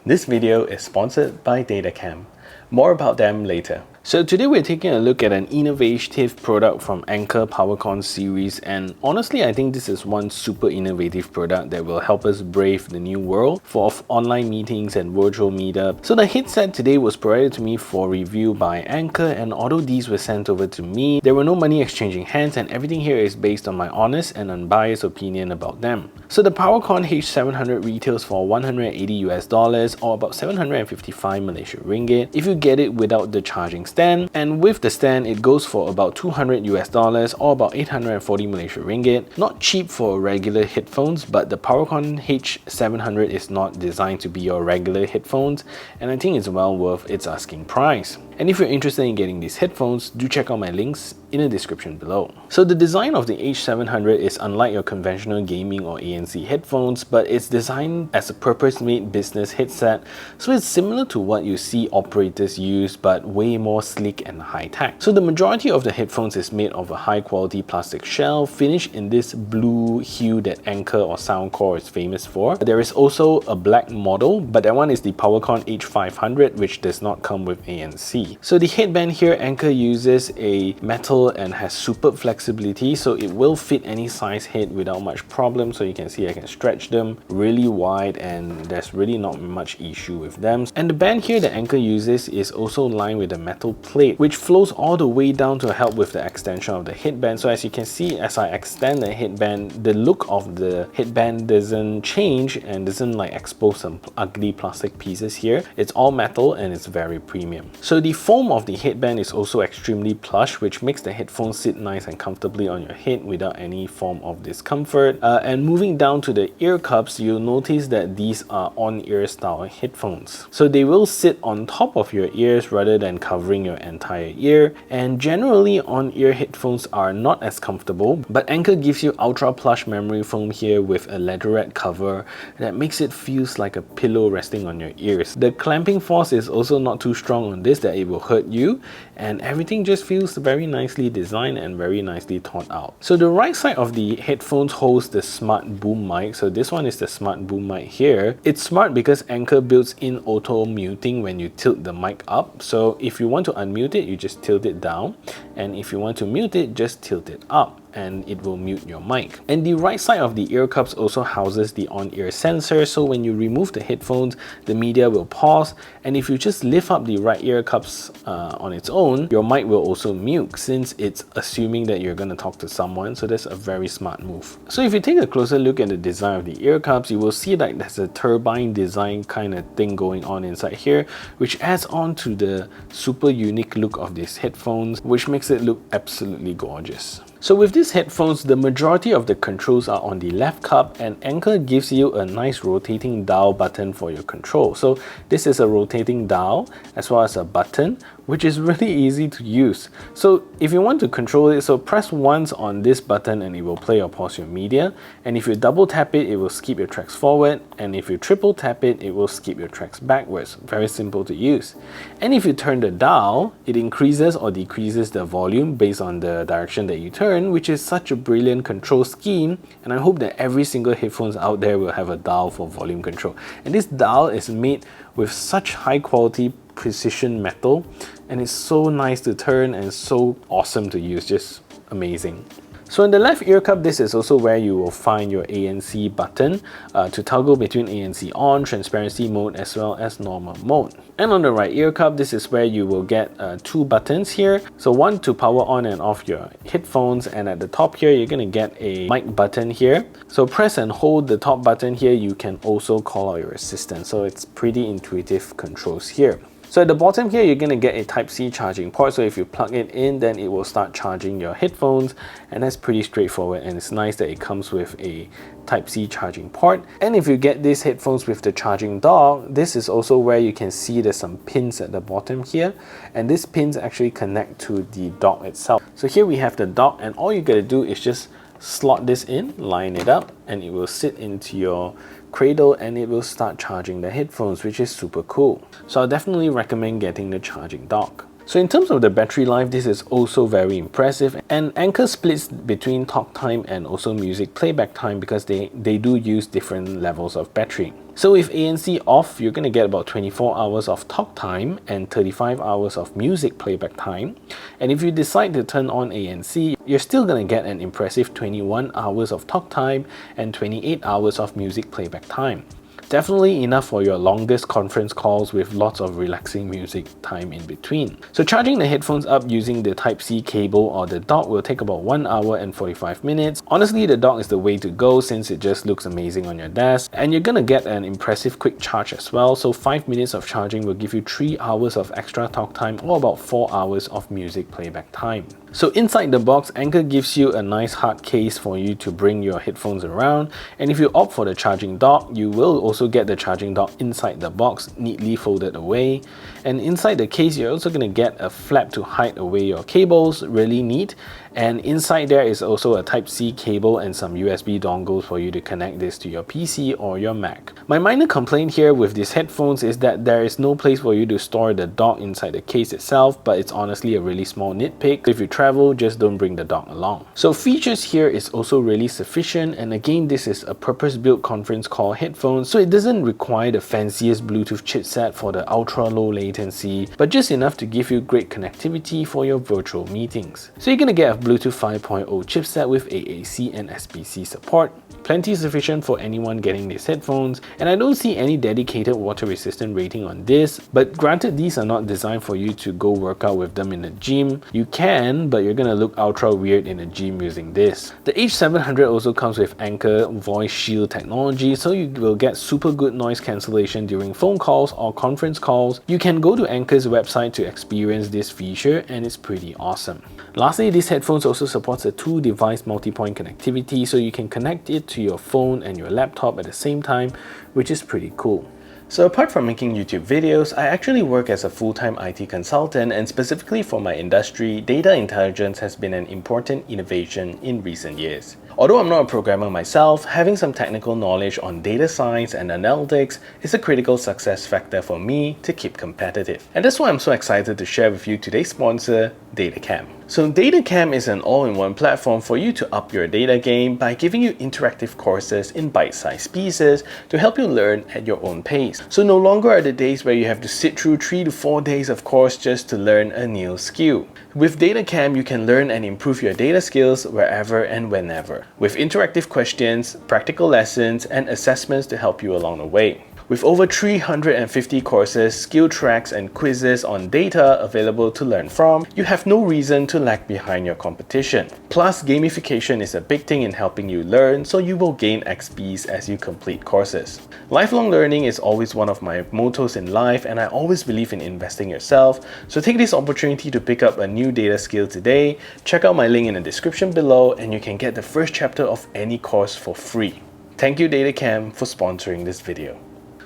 This video is sponsored by DataCam. More about them later. So today we're taking a look at an innovative product from Anker Powerconf series, and honestly I think this is one super innovative product that will help us brave the new world for online meetings and virtual meetup. So the headset today was provided to me for review by Anker, and although these were sent over to me, there were no money exchanging hands, and everything here is based on my honest and unbiased opinion about them. So the Powerconf H700 retails for $180 or about 755 Malaysian ringgit if you get it without the charging stand, and with the stand it goes for about $200 or about 840 Malaysian ringgit. Not cheap for regular headphones, but the Powerconf H700 is not designed to be your regular headphones, and I think it's well worth its asking price. And if you're interested in getting these headphones, do check out my links in the description below. So the design of the H700 is unlike your conventional gaming or ANC headphones, but it's designed as a purpose-made business headset, so it's similar to what you see operators use, but way more sleek and high-tech. So the majority of the headphones is made of a high-quality plastic shell finished in this blue hue that Anker or Soundcore is famous for. There is also a black model, but that one is the Powerconf H500, which does not come with ANC. So the headband here, Anker uses a metal and has superb flexibility, so it will fit any size head without much problem. So you can see I can stretch them really wide and there's really not much issue with them. And the band here that Anker uses is also lined with a metal plate which flows all the way down to help with the extension of the headband. So as you can see, as I extend the headband, the look of the headband doesn't change and doesn't like expose some ugly plastic pieces here. It's all metal and it's very premium. So the foam of the headband is also extremely plush, which makes the headphones sit nice and comfortably on your head without any form of discomfort. And moving down to the ear cups, you'll notice that these are on-ear style headphones. So they will sit on top of your ears rather than covering your entire ear. And generally on-ear headphones are not as comfortable, but Anker gives you ultra plush memory foam here with a leatherette cover that makes it feels like a pillow resting on your ears. The clamping force is also not too strong on this that it will hurt you, and everything just feels very nicely designed and very nicely thought out. So the right side of the headphones holds the smart boom mic. So this one is the smart boom mic here. It's smart because Anker builds in auto muting when you tilt the mic up. So if you want to unmute it, you just tilt it down, and if you want to mute it, just tilt it up, and it will mute your mic. And the right side of the ear cups also houses the on-ear sensor, so when you remove the headphones, the media will pause, and if you just lift up the right ear cups on its own, your mic will also mute since it's assuming that you're going to talk to someone. So that's a very smart move. So if you take a closer look at the design of the ear cups, you will see that there's a turbine design kind of thing going on inside here, which adds on to the super unique look of these headphones, which makes it look absolutely gorgeous. So with these headphones, the majority of the controls are on the left cup, and Anker gives you a nice rotating dial button for your control. So this is a rotating dial as well as a button, which is really easy to use. So if you want to control it, so press once on this button and it will play or pause your media, and if you double tap it, it will skip your tracks forward, and if you triple tap it, it will skip your tracks backwards. Very simple to use. And if you turn the dial, it increases or decreases the volume based on the direction that you turn, which is such a brilliant control scheme, and I hope that every single headphones out there will have a dial for volume control. And this dial is made with such high quality precision metal, and it's so nice to turn and so awesome to use, just amazing. So in the left ear cup, this is also where you will find your ANC button to toggle between ANC on, transparency mode, as well as normal mode. And on the right ear cup, this is where you will get two buttons here. So one to power on and off your headphones, and at the top here, you're going to get a mic button here. So press and hold the top button here, you can also call out your assistant. So it's pretty intuitive controls here. So at the bottom here, you're going to get a Type-C charging port. So if you plug it in, then it will start charging your headphones, and that's pretty straightforward, and it's nice that it comes with a Type-C charging port. And if you get these headphones with the charging dock, this is also where you can see there's some pins at the bottom here, and these pins actually connect to the dock itself. So here we have the dock, and all you got to do is just slot this in, line it up, and it will sit into your cradle and it will start charging the headphones, which is super cool. So I definitely recommend getting the charging dock. So in terms of the battery life, this is also very impressive, and Anker splits between talk time and also music playback time because they do use different levels of battery. So with ANC off, you're going to get about 24 hours of talk time and 35 hours of music playback time. And if you decide to turn on ANC, you're still going to get an impressive 21 hours of talk time and 28 hours of music playback time. Definitely enough for your longest conference calls with lots of relaxing music time in between. So charging the headphones up using the Type-C cable or the dock will take about 1 hour and 45 minutes. Honestly, the dock is the way to go since it just looks amazing on your desk, and you're gonna get an impressive quick charge as well. So 5 minutes of charging will give you 3 hours of extra talk time or about 4 hours of music playback time. So inside the box, Anker gives you a nice hard case for you to bring your headphones around, and if you opt for the charging dock, you will also get the charging dock inside the box, neatly folded away. And inside the case, you're also going to get a flap to hide away your cables, really neat. And inside there is also a Type-C cable and some USB dongles for you to connect this to your PC or your Mac. My minor complaint here with these headphones is that there is no place for you to store the dock inside the case itself, but it's honestly a really small nitpick. If you travel, just don't bring the dock along. So features here is also really sufficient, and again, this is a purpose-built conference call headphone, so it doesn't require the fanciest Bluetooth chipset for the ultra low latency, but just enough to give you great connectivity for your virtual meetings. So you're gonna get a Bluetooth 5.0 chipset with AAC and SBC support. Plenty sufficient for anyone getting these headphones, and I don't see any dedicated water resistant rating on this, but granted, these are not designed for you to go work out with them in the gym. You can, but you're gonna look ultra weird in the gym using this. The H700 also comes with Anker Voice Shield technology, so you will get super good noise cancellation during phone calls or conference calls. You can go to Anker's website to experience this feature, and it's pretty awesome. Lastly, this headphones also supports a 2-device multi-point connectivity, so you can connect it to your phone and your laptop at the same time, which is pretty cool. So apart from making YouTube videos, I actually work as a full-time IT consultant, and specifically for my industry, data intelligence has been an important innovation in recent years. Although I'm not a programmer myself, having some technical knowledge on data science and analytics is a critical success factor for me to keep competitive. And that's why I'm so excited to share with you today's sponsor, DataCam. So DataCam is an all-in-one platform for you to up your data game by giving you interactive courses in bite-sized pieces to help you learn at your own pace. So no longer are the days where you have to sit through 3 to 4 days of course just to learn a new skill. With DataCam, you can learn and improve your data skills wherever and whenever, with interactive questions, practical lessons, and assessments to help you along the way. With over 350 courses, skill tracks, and quizzes on data available to learn from, you have no reason to lag behind your competition. Plus, gamification is a big thing in helping you learn, so you will gain XPs as you complete courses. Lifelong learning is always one of my mottos in life, and I always believe in investing yourself, so take this opportunity to pick up a new data skill today. Check out my link in the description below, and you can get the first chapter of any course for free. Thank you DataCam for sponsoring this video.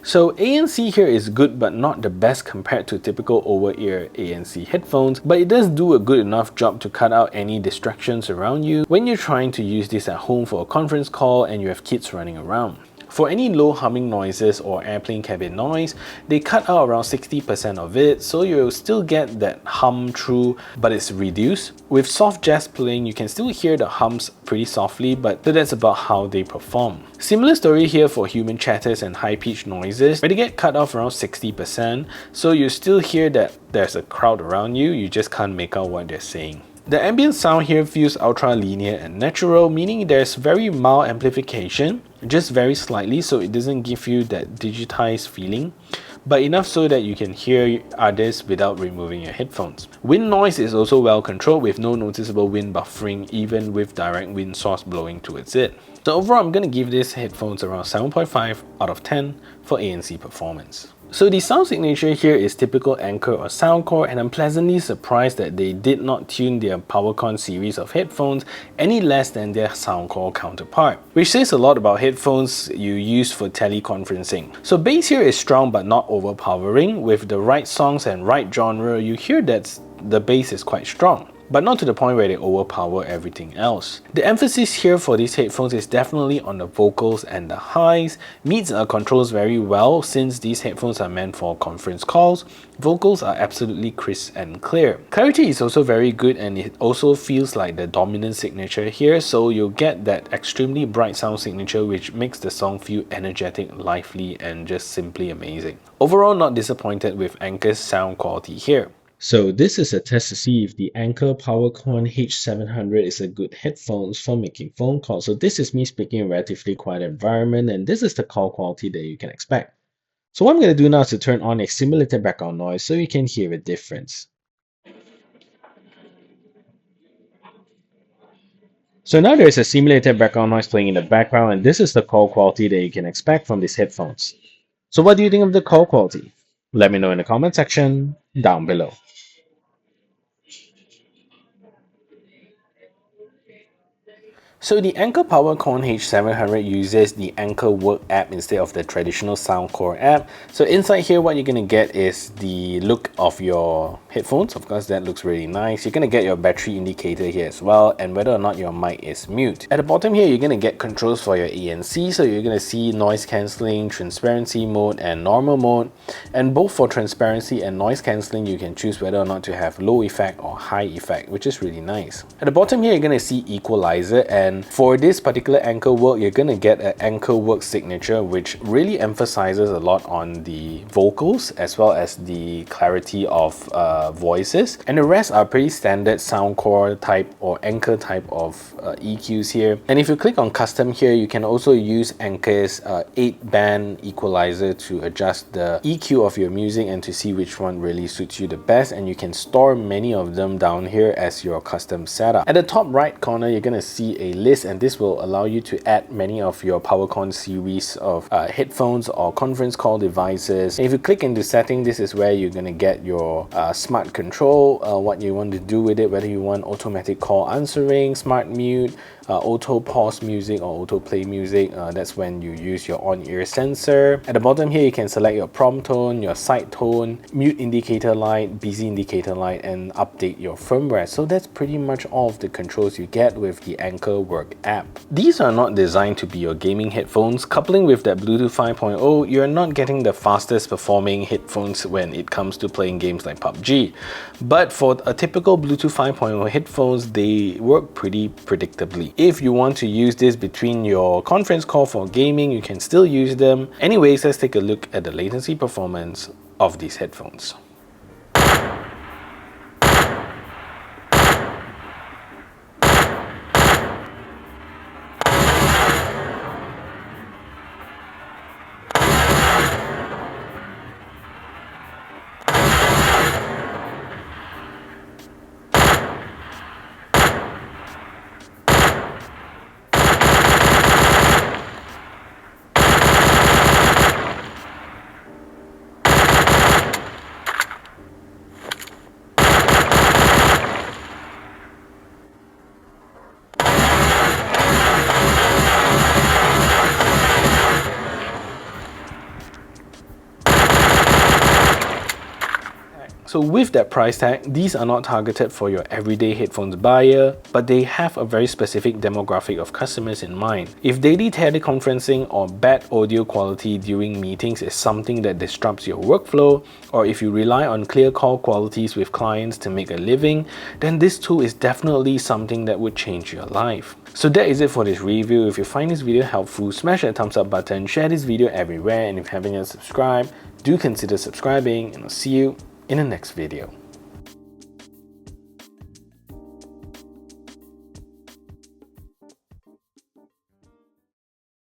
So ANC here is good but not the best compared to typical over-ear ANC headphones, but it does do a good enough job to cut out any distractions around you when you're trying to use this at home for a conference call and you have kids running around. For any low humming noises or airplane cabin noise, they cut out around 60% of it, so you'll still get that hum through, but it's reduced. With soft jazz playing, you can still hear the hums pretty softly, but that's about how they perform. Similar story here for human chatters and high-pitched noises, where they get cut off around 60%, so you still hear that there's a crowd around you, you just can't make out what they're saying. The ambient sound here feels ultra linear and natural, meaning there's very mild amplification, just very slightly, so it doesn't give you that digitized feeling, but enough so that you can hear others without removing your headphones. Wind noise is also well controlled with no noticeable wind buffering, even with direct wind source blowing towards it. So overall, I'm going to give these headphones around 7.5 out of 10 for ANC Performance. So the sound signature here is typical Anker or Soundcore, and I'm pleasantly surprised that they did not tune their Powerconf series of headphones any less than their Soundcore counterpart, which says a lot about headphones you use for teleconferencing. So bass here is strong but not overpowering. With the right songs and right genre, you hear that the bass is quite strong. but not to the point where they overpower everything else. The emphasis here for these headphones is definitely on the vocals and the highs. Meets controls very well since these headphones are meant for conference calls. Vocals are absolutely crisp and clear. Clarity is also very good, and it also feels like the dominant signature here, so you'll get that extremely bright sound signature which makes the song feel energetic, lively, and just simply amazing. Overall, not disappointed with Anker's sound quality here. So this is a test to see if the Anker Powerconf H700 is a good headphones for making phone calls. So this is me speaking in a relatively quiet environment, and this is the call quality that you can expect. So what I'm going to do now is to turn on a simulated background noise so you can hear a difference. So now there's a simulated background noise playing in the background, and this is the call quality that you can expect from these headphones. So what do you think of the call quality? Let me know in the comment section down below. So the Anker Powerconf H700 uses the Anker Work app instead of the traditional Soundcore app. So inside here, what you're going to get is the look of your headphones. Of course, that looks really nice. You're going to get your battery indicator here as well, and whether or not your mic is mute. At the bottom here, you're going to get controls for your ANC. So you're going to see noise cancelling, transparency mode, and normal mode. And both for transparency and noise cancelling, you can choose whether or not to have low effect or high effect, which is really nice. At the bottom here, you're going to see equalizer, and for this particular Anker Work, you're going to get an Anker Work signature, which really emphasizes a lot on the vocals as well as the clarity of voices. And the rest are pretty standard Soundcore type or Anker type of EQs here. And if you click on custom here, you can also use Anker's 8-band equalizer to adjust the EQ of your music and to see which one really suits you the best. And you can store many of them down here as your custom setup. At the top right corner, you're going to see a list, and this will allow you to add many of your Powerconf series of headphones or conference call devices. And if you click into setting, this is where you're going to get your smart control, what you want to do with it, whether you want automatic call answering, smart mute, auto pause music or auto play music. That's when you use your on-ear sensor. At the bottom here, you can select your prompt tone, your side tone, mute indicator light, busy indicator light, and update your firmware. So that's pretty much all of the controls you get with the Anker Work app. These are not designed to be your gaming headphones. Coupling with that Bluetooth 5.0, you're not getting the fastest performing headphones when it comes to playing games like PUBG. But for a typical Bluetooth 5.0 headphones, they work pretty predictably. If you want to use this between your conference call for gaming, you can still use them. Anyways, let's take a look at the latency performance of these headphones. So with that price tag, these are not targeted for your everyday headphones buyer, but they have a very specific demographic of customers in mind. If daily teleconferencing or bad audio quality during meetings is something that disrupts your workflow, or if you rely on clear call qualities with clients to make a living, then this tool is definitely something that would change your life. So that is it for this review. If you find this video helpful, smash that thumbs up button, share this video everywhere, and if you haven't yet subscribed, do consider subscribing, and I'll see you in the next video.